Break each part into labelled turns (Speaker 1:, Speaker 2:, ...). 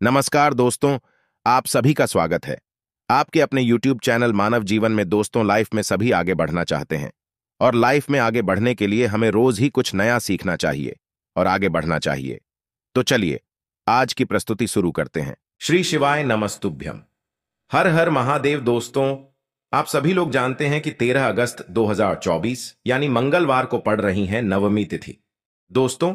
Speaker 1: नमस्कार दोस्तों, आप सभी का स्वागत है। आपके अपने YouTube चैनल मानव जीवन में दोस्तों, लाइफ में सभी आगे बढ़ना चाहते हैं और लाइफ में आगे बढ़ने के लिए हमें रोज ही कुछ नया सीखना चाहिए और आगे बढ़ना चाहिए। तो चलिए आज की प्रस्तुति शुरू करते हैं। श्री शिवाय नमस्तुभ्यम। हर हर महादेव। दोस्तों, आप सभी लोग जानते हैं कि 13 अगस्त 2024 यानी मंगलवार को पड़ रही है नवमी तिथि। दोस्तों,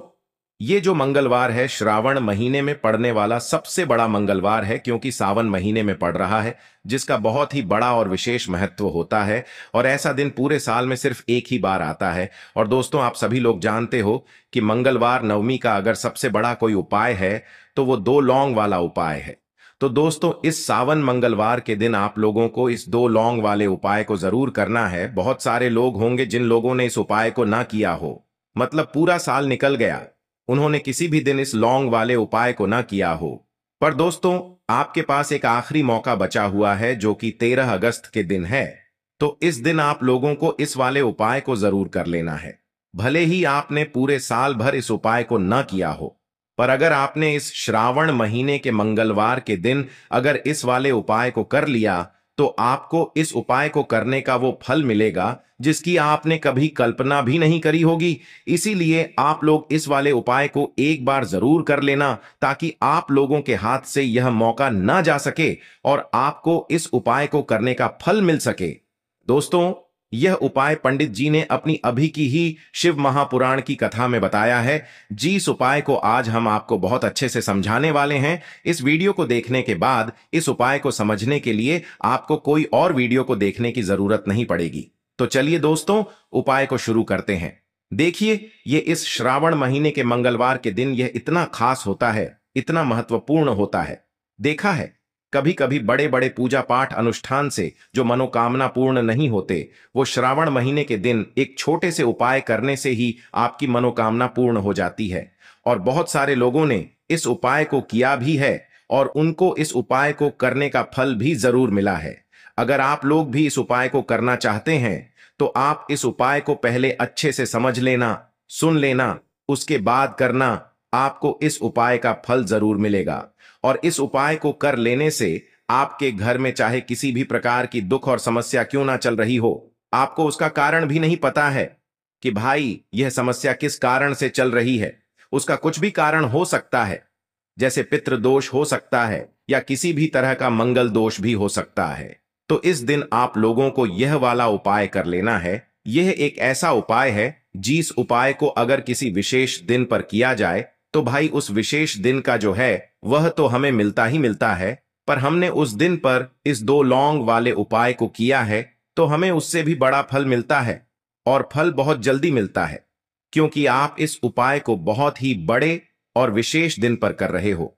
Speaker 1: ये जो मंगलवार है श्रावण महीने में पड़ने वाला सबसे बड़ा मंगलवार है, क्योंकि सावन महीने में पड़ रहा है, जिसका बहुत ही बड़ा और विशेष महत्व होता है। और ऐसा दिन पूरे साल में सिर्फ एक ही बार आता है। और दोस्तों, आप सभी लोग जानते हो कि मंगलवार नवमी का अगर सबसे बड़ा कोई उपाय है तो वो 2 लौंग वाला उपाय है। तो दोस्तों, इस सावन मंगलवार के दिन आप लोगों को इस 2 लौंग वाले उपाय को जरूर करना है। बहुत सारे लोग होंगे जिन लोगों ने इस उपाय को ना किया हो, मतलब पूरा साल निकल गया, उन्होंने किसी भी दिन इस लौंग वाले उपाय को ना किया हो। पर दोस्तों, आपके पास एक आखिरी मौका बचा हुआ है जो कि 13 अगस्त के दिन है। तो इस दिन आप लोगों को इस वाले उपाय को जरूर कर लेना है। भले ही आपने पूरे साल भर इस उपाय को ना किया हो, पर अगर आपने इस श्रावण महीने के मंगलवार के दिन अगर इस वाले उपाय को कर लिया तो आपको इस उपाय को करने का वो फल मिलेगा जिसकी आपने कभी कल्पना भी नहीं करी होगी। इसीलिए आप लोग इस वाले उपाय को एक बार जरूर कर लेना, ताकि आप लोगों के हाथ से यह मौका ना जा सके और आपको इस उपाय को करने का फल मिल सके। दोस्तों, यह उपाय पंडित जी ने अपनी अभी की ही शिव महापुराण की कथा में बताया है। जिस उपाय को आज हम आपको बहुत अच्छे से समझाने वाले हैं। इस वीडियो को देखने के बाद इस उपाय को समझने के लिए आपको कोई और वीडियो को देखने की जरूरत नहीं पड़ेगी। तो चलिए दोस्तों, उपाय को शुरू करते हैं। देखिए, ये इस श्रावण महीने के मंगलवार के दिन यह इतना खास होता है, इतना महत्वपूर्ण होता है। देखा है, कभी कभी बड़े बड़े पूजा पाठ अनुष्ठान से जो मनोकामना पूर्ण नहीं होते, वो श्रावण महीने के दिन एक छोटे से उपाय करने से ही आपकी मनोकामना पूर्ण हो जाती है। और बहुत सारे लोगों ने इस उपाय को किया भी है और उनको इस उपाय को करने का फल भी जरूर मिला है। अगर आप लोग भी इस उपाय को करना चाहते हैं तो आप इस उपाय को पहले अच्छे से समझ लेना, सुन लेना, उसके बाद करना। आपको इस उपाय का फल जरूर मिलेगा। और इस उपाय को कर लेने से आपके घर में चाहे किसी भी प्रकार की दुख और समस्या क्यों ना चल रही हो, आपको उसका कारण भी नहीं पता है कि भाई यह समस्या किस कारण से चल रही है। उसका कुछ भी कारण हो सकता है, जैसे पितृ दोष हो सकता है या किसी भी तरह का मंगल दोष भी हो सकता है। तो इस दिन आप लोगों को यह वाला उपाय कर लेना है। यह एक ऐसा उपाय है जिस उपाय को अगर किसी विशेष दिन पर किया जाए तो भाई उस विशेष दिन का जो है वह तो हमें मिलता ही मिलता है, पर हमने उस दिन पर इस 2 लौंग वाले उपाय को किया है तो हमें उससे भी बड़ा फल मिलता है। और फल बहुत जल्दी मिलता है, क्योंकि आप इस उपाय को बहुत ही बड़े और विशेष दिन पर कर रहे हो।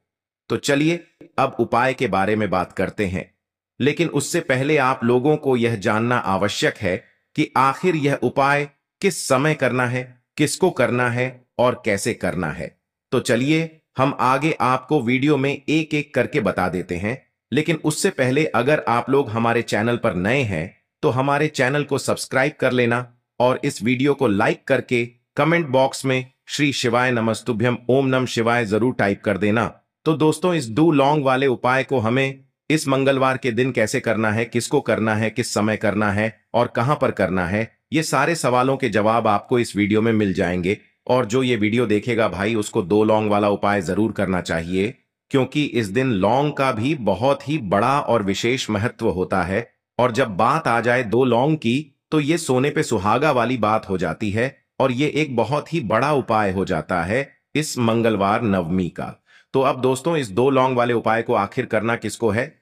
Speaker 1: तो चलिए अब उपाय के बारे में बात करते हैं। लेकिन उससे पहले आप लोगों को यह जानना आवश्यक है कि आखिर यह उपाय किस समय करना है, किसको करना है और कैसे करना है। तो चलिए हम आगे आपको वीडियो में एक एक करके बता देते हैं। लेकिन उससे पहले अगर आप लोग हमारे चैनल पर नए हैं तो हमारे चैनल को सब्सक्राइब कर लेना और इस वीडियो को लाइक करके कमेंट बॉक्स में श्री शिवाय नमस्तुभ्यम ओम नमः शिवाय जरूर टाइप कर देना। तो दोस्तों, इस 2 लौंग वाले उपाय को हमें इस मंगलवार के दिन कैसे करना है, किसको करना है, किस समय करना है और कहां पर करना है, ये सारे सवालों के जवाब आपको इस वीडियो में मिल जाएंगे। और जो ये वीडियो देखेगा भाई, उसको 2 लौंग वाला उपाय जरूर करना चाहिए, क्योंकि इस दिन लौंग का भी बहुत ही बड़ा और विशेष महत्व होता है। और जब बात आ जाए 2 लौंग की तो ये सोने पे सुहागा वाली बात हो जाती है और ये एक बहुत ही बड़ा उपाय हो जाता है इस मंगलवार नवमी का। तो अब दोस्तों, इस 2 लौंग वाले उपाय को आखिर करना किसको है,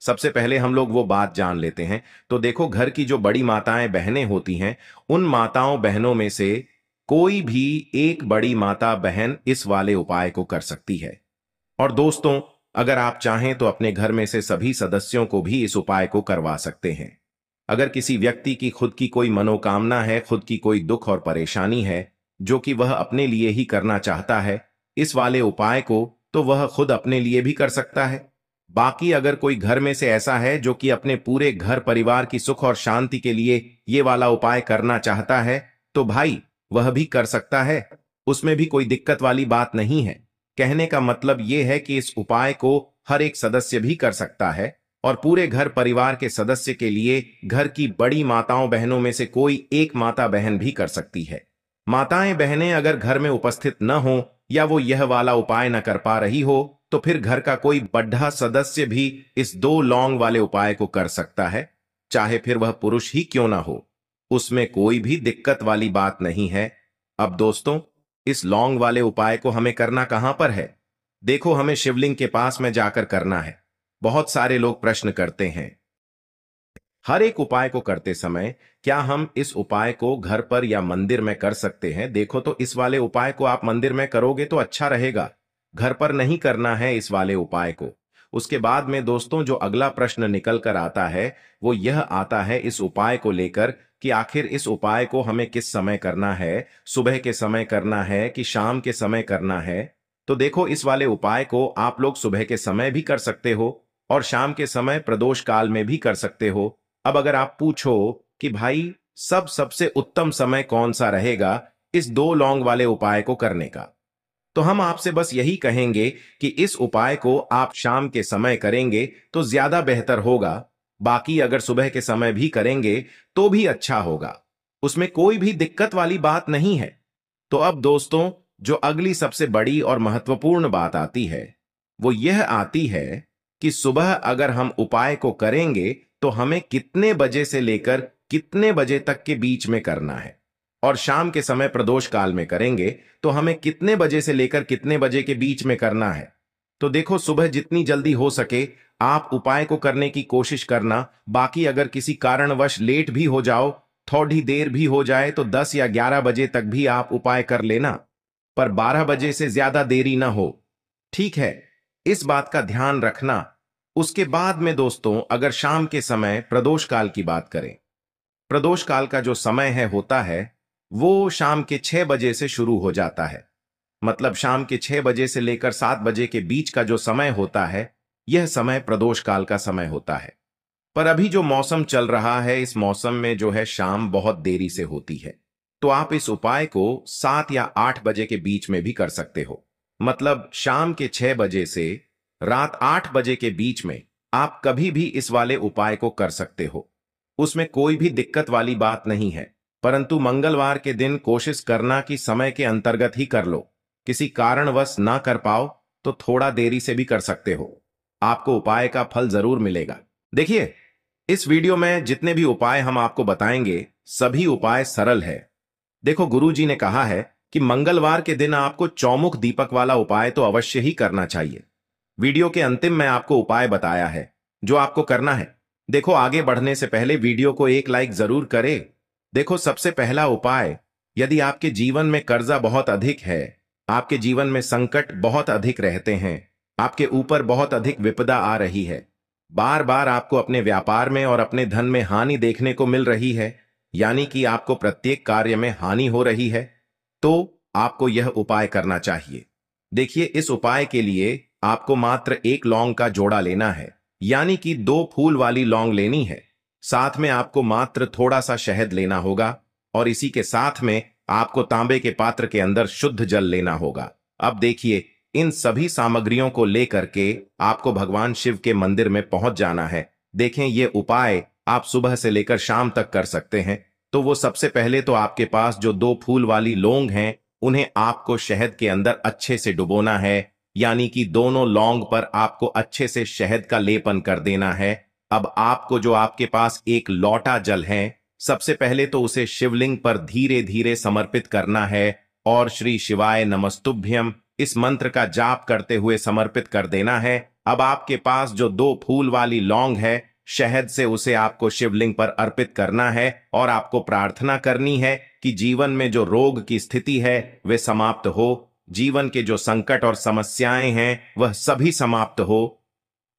Speaker 1: सबसे पहले हम लोग वो बात जान लेते हैं। तो देखो, घर की जो बड़ी माताएं बहनें होती हैं, उन माताओं बहनों में से कोई भी एक बड़ी माता बहन इस वाले उपाय को कर सकती है। और दोस्तों, अगर आप चाहें तो अपने घर में से सभी सदस्यों को भी इस उपाय को करवा सकते हैं। अगर किसी व्यक्ति की खुद की कोई मनोकामना है, खुद की कोई दुख और परेशानी है जो कि वह अपने लिए ही करना चाहता है इस वाले उपाय को, तो वह खुद अपने लिए भी कर सकता है। बाकी अगर कोई घर में से ऐसा है जो कि अपने पूरे घर परिवार की सुख और शांति के लिए ये वाला उपाय करना चाहता है, तो भाई वह भी कर सकता है। उसमें भी कोई दिक्कत वाली बात नहीं है। कहने का मतलब यह है कि इस उपाय को हर एक सदस्य भी कर सकता है और पूरे घर परिवार के सदस्य के लिए घर की बड़ी माताओं बहनों में से कोई एक माता बहन भी कर सकती है। माताएं बहनें अगर घर में उपस्थित न हो या वो यह वाला उपाय न कर पा रही हो तो फिर घर का कोई बड़ा सदस्य भी इस 2 लौंग वाले उपाय को कर सकता है, चाहे फिर वह पुरुष ही क्यों ना हो। उसमें कोई भी दिक्कत वाली बात नहीं है। अब दोस्तों, इस लौंग वाले उपाय को हमें करना कहां पर है? देखो, हमें शिवलिंग के पास में जाकर करना है। बहुत सारे लोग प्रश्न करते हैं, हर एक उपाय को करते समय क्या हम इस उपाय को घर पर या मंदिर में कर सकते हैं? देखो, तो इस वाले उपाय को आप मंदिर में करोगे तो अच्छा रहेगा, घर पर नहीं करना है इस वाले उपाय को। उसके बाद में दोस्तों, जो अगला प्रश्न निकल कर आता है वो यह आता है इस उपाय को लेकर कि आखिर इस उपाय को हमें किस समय करना है, सुबह के समय करना है कि शाम के समय करना है? तो देखो, इस वाले उपाय को आप लोग सुबह के समय भी कर सकते हो और शाम के समय प्रदोष काल में भी कर सकते हो। अब अगर आप पूछो कि भाई सबसे उत्तम समय कौन सा रहेगा इस 2 लौंग वाले उपाय को करने का, तो हम आपसे बस यही कहेंगे कि इस उपाय को आप शाम के समय करेंगे तो ज्यादा बेहतर होगा। बाकी अगर सुबह के समय भी करेंगे तो भी अच्छा होगा, उसमें कोई भी दिक्कत वाली बात नहीं है। तो अब दोस्तों, जो अगली सबसे बड़ी और महत्वपूर्ण बात आती है वो यह आती है कि सुबह अगर हम उपाय को करेंगे तो हमें कितने बजे से लेकर कितने बजे तक के बीच में करना है, और शाम के समय प्रदोष काल में करेंगे तो हमें कितने बजे से लेकर कितने बजे के बीच में करना है। तो देखो, सुबह जितनी जल्दी हो सके आप उपाय को करने की कोशिश करना। बाकी अगर किसी कारणवश लेट भी हो जाओ, थोड़ी देर भी हो जाए तो 10 या 11 बजे तक भी आप उपाय कर लेना, पर 12 बजे से ज्यादा देरी ना हो, ठीक है? इस बात का ध्यान रखना। उसके बाद में दोस्तों, अगर शाम के समय प्रदोष काल की बात करें, प्रदोष काल का जो समय है होता है वो शाम के 6 बजे से शुरू हो जाता है। मतलब शाम के 6 बजे से लेकर 7 बजे के बीच का जो समय होता है यह समय प्रदोष काल का समय होता है। पर अभी जो मौसम चल रहा है इस मौसम में जो है शाम बहुत देरी से होती है, तो आप इस उपाय को 7 या 8 बजे के बीच में भी कर सकते हो। मतलब शाम के 6 बजे से रात 8 बजे के बीच में आप कभी भी इस वाले उपाय को कर सकते हो, उसमें कोई भी दिक्कत वाली बात नहीं है। परंतु मंगलवार के दिन कोशिश करना कि समय के अंतर्गत ही कर लो। किसी कारणवश ना कर पाओ तो थोड़ा देरी से भी कर सकते हो, आपको उपाय का फल जरूर मिलेगा। देखिए, इस वीडियो में जितने भी उपाय हम आपको बताएंगे सभी उपाय सरल है। देखो, गुरुजी ने कहा है कि मंगलवार के दिन आपको चौमुख दीपक वाला उपाय तो अवश्य ही करना चाहिए। वीडियो के अंतिम में आपको उपाय बताया है जो आपको करना है। देखो, आगे बढ़ने से पहले वीडियो को एक लाइक जरूर करें। देखो, सबसे पहला उपाय, यदि आपके जीवन में कर्जा बहुत अधिक है, आपके जीवन में संकट बहुत अधिक रहते हैं, आपके ऊपर बहुत अधिक विपदा आ रही है, बार बार आपको अपने व्यापार में और अपने धन में हानि देखने को मिल रही है, यानी कि आपको प्रत्येक कार्य में हानि हो रही है, तो आपको यह उपाय करना चाहिए। देखिए, इस उपाय के लिए आपको मात्र 1 लौंग का जोड़ा लेना है, यानी कि 2 फूल वाली लौंग लेनी है। साथ में आपको मात्र थोड़ा सा शहद लेना होगा और इसी के साथ में आपको तांबे के पात्र के अंदर शुद्ध जल लेना होगा। अब देखिए, इन सभी सामग्रियों को लेकर के आपको भगवान शिव के मंदिर में पहुंच जाना है। देखें, ये उपाय आप सुबह से लेकर शाम तक कर सकते हैं। तो वो सबसे पहले तो आपके पास जो 2 फूल वाली लौंग हैं उन्हें आपको शहद के अंदर अच्छे से डुबोना है, यानी कि दोनों लौंग पर आपको अच्छे से शहद का लेपन कर देना है। अब आपको जो आपके पास एक लोटा जल है, सबसे पहले तो उसे शिवलिंग पर धीरे धीरे समर्पित करना है और श्री शिवाय नमस्तुभ्यम इस मंत्र का जाप करते हुए समर्पित कर देना है। अब आपके पास जो 2 फूल वाली लौंग है, शहद से उसे आपको शिवलिंग पर अर्पित करना है और आपको प्रार्थना करनी है कि जीवन में जो रोग की स्थिति है वे समाप्त हो, जीवन के जो संकट और समस्याएं हैं वह सभी समाप्त हो,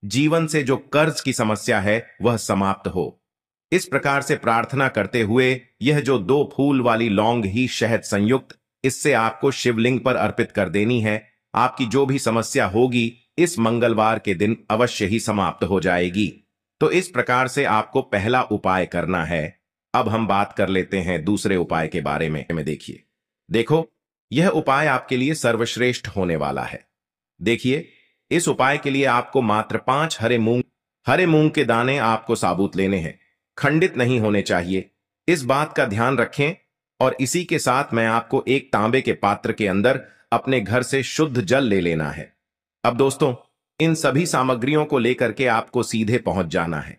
Speaker 1: जीवन से जो कर्ज की समस्या है वह समाप्त हो। इस प्रकार से प्रार्थना करते हुए यह जो 2 फूल वाली लौंग ही शहद संयुक्त, इससे आपको शिवलिंग पर अर्पित कर देनी है। आपकी जो भी समस्या होगी इस मंगलवार के दिन अवश्य ही समाप्त हो जाएगी। तो इस प्रकार से आपको पहला उपाय करना है। अब हम बात कर लेते हैं दूसरे उपाय के बारे में। देखिए, देखो, यह उपाय आपके लिए सर्वश्रेष्ठ होने वाला है। देखिए, इस उपाय के लिए आपको मात्र 5 हरे मूंग के दाने आपको साबुत लेने हैं, खंडित नहीं होने चाहिए। इस बात का ध्यान रखें। और इसी के साथ मैं आपको एक तांबे के पात्र के अंदर अपने घर से शुद्ध जल ले लेना है। अब दोस्तों, इन सभी सामग्रियों को लेकर के आपको सीधे पहुंच जाना है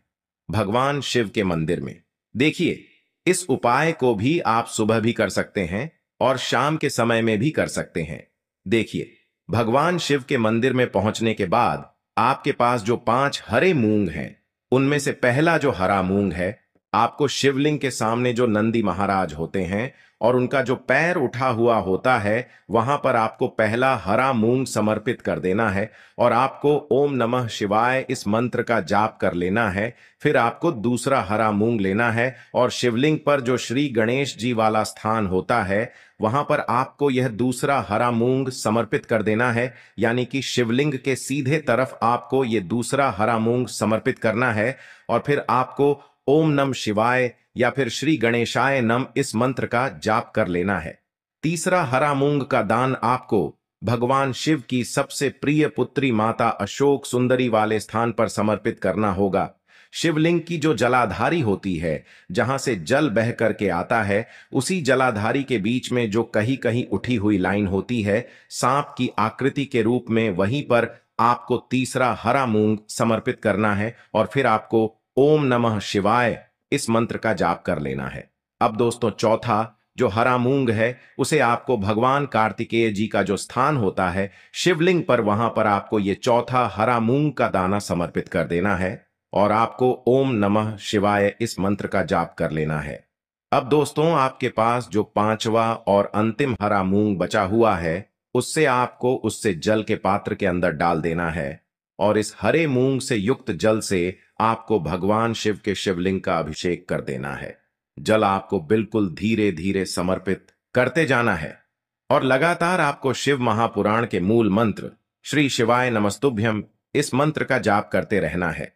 Speaker 1: भगवान शिव के मंदिर में। देखिए, इस उपाय को भी आप सुबह भी कर सकते हैं और शाम के समय में भी कर सकते हैं। देखिए, भगवान शिव के मंदिर में पहुंचने के बाद आपके पास जो 5 हरे मूंग हैं, उनमें से पहला जो हरा मूंग है, आपको शिवलिंग के सामने जो नंदी महाराज होते हैं और उनका जो पैर उठा हुआ होता है, वहां पर आपको पहला हरा मूंग समर्पित कर देना है और आपको ओम नमः शिवाय इस मंत्र का जाप कर लेना है। फिर आपको दूसरा हरा मूंग लेना है और शिवलिंग पर जो श्री गणेश जी वाला स्थान होता है, वहां पर आपको यह दूसरा हरा मूंग समर्पित कर देना है। यानी कि शिवलिंग के सीधे तरफ आपको यह दूसरा हरा मूंग समर्पित करना है और फिर आपको ओम नम शिवाय या फिर श्री गणेशाय नम इस मंत्र का जाप कर लेना है। तीसरा हरा मूंग का दान आपको भगवान शिव की सबसे प्रिय पुत्री माता अशोक सुंदरी वाले स्थान पर समर्पित करना होगा। शिवलिंग की जो जलाधारी होती है, जहां से जल बह करके आता है, उसी जलाधारी के बीच में जो कहीं कहीं उठी हुई लाइन होती है सांप की आकृति के रूप में, वहीं पर आपको तीसरा हरा मूंग समर्पित करना है और फिर आपको ओम नमः शिवाय इस मंत्र का जाप कर लेना है। अब दोस्तों, चौथा जो हरा मूंग है, उसे आपको भगवान कार्तिकेय जी का जो स्थान होता है शिवलिंग पर, वहां पर आपको ये चौथा हरा मूंग का दाना समर्पित कर देना है और आपको ओम नमः शिवाय इस मंत्र का जाप कर लेना है। अब दोस्तों, आपके पास जो 5वां और अंतिम हरा मूंग बचा हुआ है, उससे आपको उससे जल के पात्र के अंदर डाल देना है और इस हरे मूंग से युक्त जल से आपको भगवान शिव के शिवलिंग का अभिषेक कर देना है। जल आपको बिल्कुल धीरे धीरे समर्पित करते जाना है और लगातार आपको शिव महापुराण के मूल मंत्र श्री शिवाय नमस्तुभ्यम इस मंत्र का जाप करते रहना है।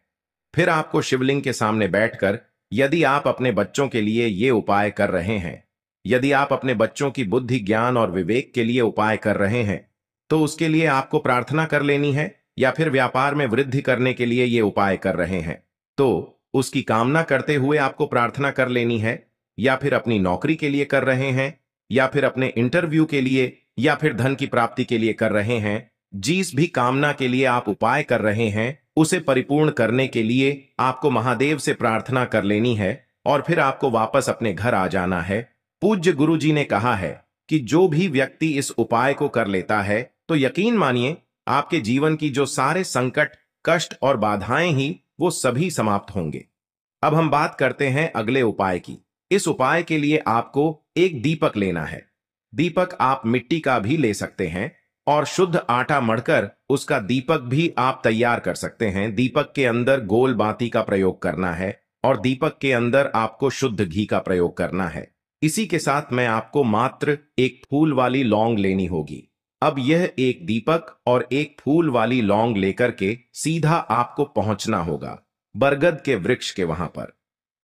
Speaker 1: फिर आपको शिवलिंग के सामने बैठकर, यदि आप अपने बच्चों के लिए ये उपाय कर रहे हैं, यदि आप अपने बच्चों की बुद्धि ज्ञान और विवेक के लिए उपाय कर रहे हैं, तो उसके लिए आपको प्रार्थना कर लेनी है। या फिर व्यापार में वृद्धि करने के लिए ये उपाय कर रहे हैं, तो उसकी कामना करते हुए आपको प्रार्थना कर लेनी है। या फिर अपनी नौकरी के लिए कर रहे हैं, या फिर अपने इंटरव्यू के लिए, या फिर धन की प्राप्ति के लिए कर रहे हैं, जिस भी कामना के लिए आप उपाय कर रहे हैं, उसे परिपूर्ण करने के लिए आपको महादेव से प्रार्थना कर लेनी है और फिर आपको वापस अपने घर आ जाना है। पूज्य गुरु जी ने कहा है कि जो भी व्यक्ति इस उपाय को कर लेता है, तो यकीन मानिए आपके जीवन की जो सारे संकट, कष्ट और बाधाएं ही, वो सभी समाप्त होंगे। अब हम बात करते हैं अगले उपाय की। इस उपाय के लिए आपको एक दीपक लेना है। दीपक आप मिट्टी का भी ले सकते हैं और शुद्ध आटा मढ़कर उसका दीपक भी आप तैयार कर सकते हैं। दीपक के अंदर गोल बाती का प्रयोग करना है और दीपक के अंदर आपको शुद्ध घी का प्रयोग करना है। इसी के साथ मैं आपको मात्र एक फूल वाली लौंग लेनी होगी। अब यह एक दीपक और एक फूल वाली लौंग लेकर के सीधा आपको पहुंचना होगा बरगद के वृक्ष के वहां पर।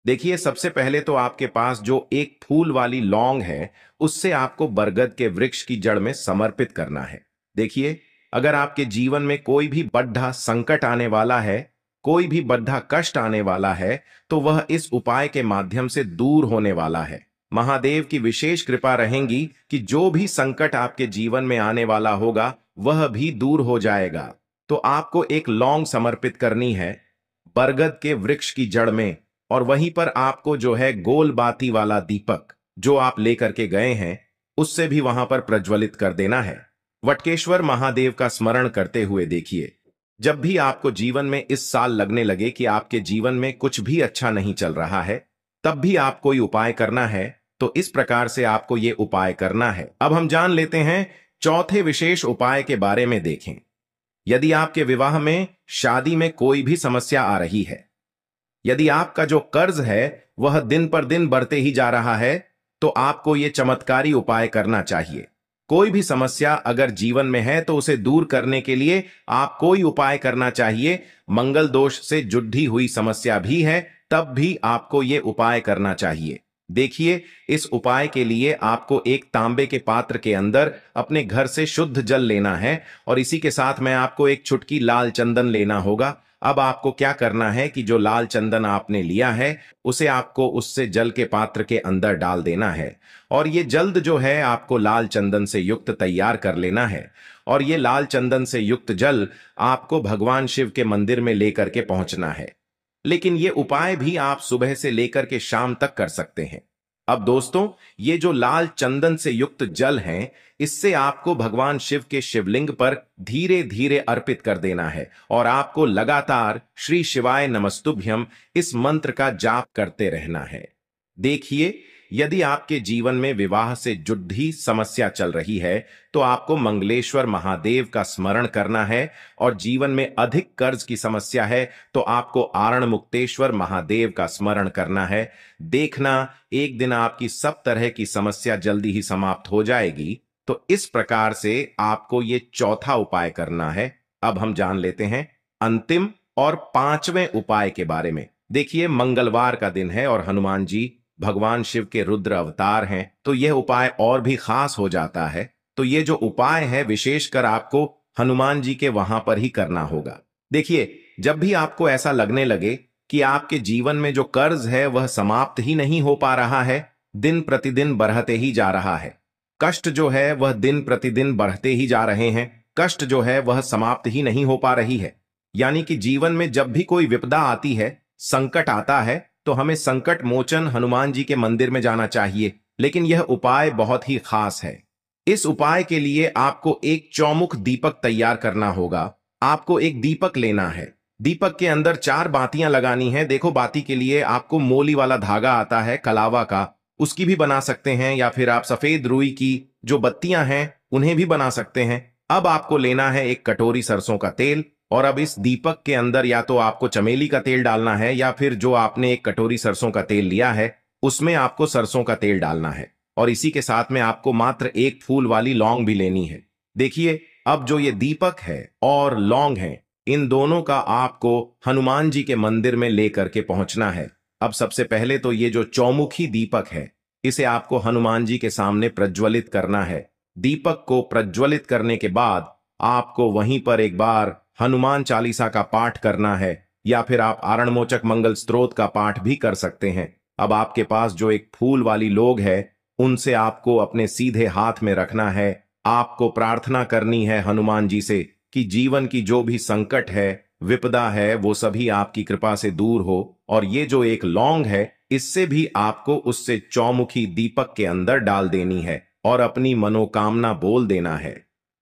Speaker 1: देखिए, सबसे पहले तो आपके पास जो एक फूल वाली लौंग है, उससे आपको बरगद के वृक्ष की जड़ में समर्पित करना है। देखिए, अगर आपके जीवन में कोई भी बड़ा संकट आने वाला है, कोई भी बड़ा कष्ट आने वाला है, तो वह इस उपाय के माध्यम से दूर होने वाला है। महादेव की विशेष कृपा रहेगी कि जो भी संकट आपके जीवन में आने वाला होगा, वह भी दूर हो जाएगा। तो आपको एक लौंग समर्पित करनी है बरगद के वृक्ष की जड़ में और वहीं पर आपको जो है गोल बाती वाला दीपक जो आप लेकर के गए हैं, उससे भी वहां पर प्रज्वलित कर देना है। वटकेश्वर महादेव का स्मरण करते हुए देखिए, जब भी आपको जीवन में इस साल लगने लगे कि आपके जीवन में कुछ भी अच्छा नहीं चल रहा है, तब भी आप कोई उपाय करना है, तो इस प्रकार से आपको ये उपाय करना है। अब हम जान लेते हैं चौथे विशेष उपाय के बारे में। देखें, यदि आपके विवाह में, शादी में कोई भी समस्या आ रही है, यदि आपका जो कर्ज है वह दिन पर दिन बढ़ते ही जा रहा है, तो आपको ये चमत्कारी उपाय करना चाहिए। कोई भी समस्या अगर जीवन में है तो उसे दूर करने के लिए आप कोई उपाय करना चाहिए। मंगल दोष से जुड़ी हुई समस्या भी है, तब भी आपको ये उपाय करना चाहिए। देखिए, इस उपाय के लिए आपको एक तांबे के पात्र के अंदर अपने घर से शुद्ध जल लेना है और इसी के साथ में आपको एक चुटकी लाल चंदन लेना होगा। अब आपको क्या करना है कि जो लाल चंदन आपने लिया है उसे आपको उससे जल के पात्र के अंदर डाल देना है और ये जल्द जो है आपको लाल चंदन से युक्त तैयार कर लेना है। और ये लाल चंदन से युक्त जल आपको भगवान शिव के मंदिर में लेकर के पहुंचना है। लेकिन ये उपाय भी आप सुबह से लेकर के शाम तक कर सकते हैं। अब दोस्तों, ये जो लाल चंदन से युक्त जल है, इससे आपको भगवान शिव के शिवलिंग पर धीरे धीरे अर्पित कर देना है और आपको लगातार श्री शिवाय नमस्तुभ्यम इस मंत्र का जाप करते रहना है। देखिए, यदि आपके जीवन में विवाह से जुड़ी समस्या चल रही है तो आपको मंगलेश्वर महादेव का स्मरण करना है और जीवन में अधिक कर्ज की समस्या है तो आपको आरण मुक्तेश्वर महादेव का स्मरण करना है। देखना, एक दिन आपकी सब तरह की समस्या जल्दी ही समाप्त हो जाएगी। तो इस प्रकार से आपको ये चौथा उपाय करना है। अब हम जान लेते हैं अंतिम और पांचवें उपाय के बारे में। देखिए, मंगलवार का दिन है और हनुमान जी भगवान शिव के रुद्र अवतार हैं, तो यह उपाय और भी खास हो जाता है। तो ये जो उपाय है विशेषकर आपको हनुमान जी के वहां पर ही करना होगा। देखिए, जब भी आपको ऐसा लगने लगे कि आपके जीवन में जो कर्ज है वह समाप्त ही नहीं हो पा रहा है, दिन प्रतिदिन बढ़ते ही जा रहा है, कष्ट जो है वह दिन प्रतिदिन बढ़ते ही जा रहे हैं, कष्ट जो है वह समाप्त ही नहीं हो पा रही है, यानी कि जीवन में जब भी कोई विपदा आती है, संकट आता है, तो हमें संकट मोचन हनुमान जी के मंदिर में जाना चाहिए। लेकिन यह उपाय बहुत ही खास है। इस उपाय के लिए आपको एक चौमुख दीपक तैयार करना होगा। आपको एक दीपक लेना है, दीपक के अंदर 4 बातियां लगानी है। देखो, बाती के लिए आपको मोली वाला धागा आता है कलावा का, उसकी भी बना सकते हैं, या फिर आप सफेद रुई की जो बत्तियां हैं उन्हें भी बना सकते हैं। अब आपको लेना है एक कटोरी सरसों का तेल और अब इस दीपक के अंदर या तो आपको चमेली का तेल डालना है या फिर जो आपने एक कटोरी सरसों का तेल लिया है उसमें आपको सरसों का तेल डालना है और इसी के साथ में आपको मात्र एक फूल वाली लौंग भी लेनी है। देखिए, अब जो ये दीपक है और लौंग है, इन दोनों का आपको हनुमान जी के मंदिर में लेकर के पहुंचना है। अब सबसे पहले तो ये जो चौमुखी दीपक है इसे आपको हनुमान जी के सामने प्रज्वलित करना है। दीपक को प्रज्वलित करने के बाद आपको वहीं पर एक बार हनुमान चालीसा का पाठ करना है या फिर आप आरणमोचक मंगल स्तोत्र का पाठ भी कर सकते हैं। अब आपके पास जो एक फूल वाली लोग है उनसे आपको अपने सीधे हाथ में रखना है। आपको प्रार्थना करनी है हनुमान जी से कि जीवन की जो भी संकट है, विपदा है, वो सभी आपकी कृपा से दूर हो। और ये जो एक लौंग है इससे भी आपको उससे चौमुखी दीपक के अंदर डाल देनी है और अपनी मनोकामना बोल देना है।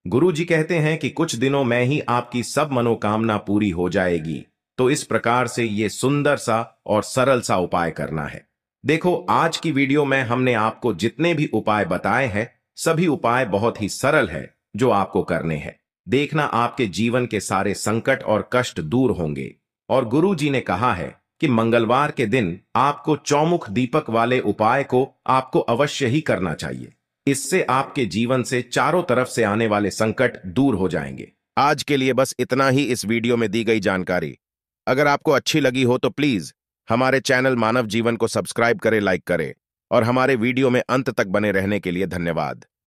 Speaker 1: गुरु जी कहते हैं कि कुछ दिनों में ही आपकी सब मनोकामना पूरी हो जाएगी। तो इस प्रकार से ये सुंदर सा और सरल सा उपाय करना है। देखो, आज की वीडियो में हमने आपको जितने भी उपाय बताए हैं सभी उपाय बहुत ही सरल है जो आपको करने हैं। देखना, आपके जीवन के सारे संकट और कष्ट दूर होंगे। और गुरु जी ने कहा है कि मंगलवार के दिन आपको चौमुख दीपक वाले उपाय को आपको अवश्य ही करना चाहिए। इससे आपके जीवन से चारों तरफ से आने वाले संकट दूर हो जाएंगे। आज के लिए बस इतना ही इस वीडियो में दी गई जानकारी। अगर आपको अच्छी लगी हो तो प्लीज हमारे चैनल मानव जीवन को सब्सक्राइब करें, लाइक करें और हमारे वीडियो में अंत तक बने रहने के लिए धन्यवाद।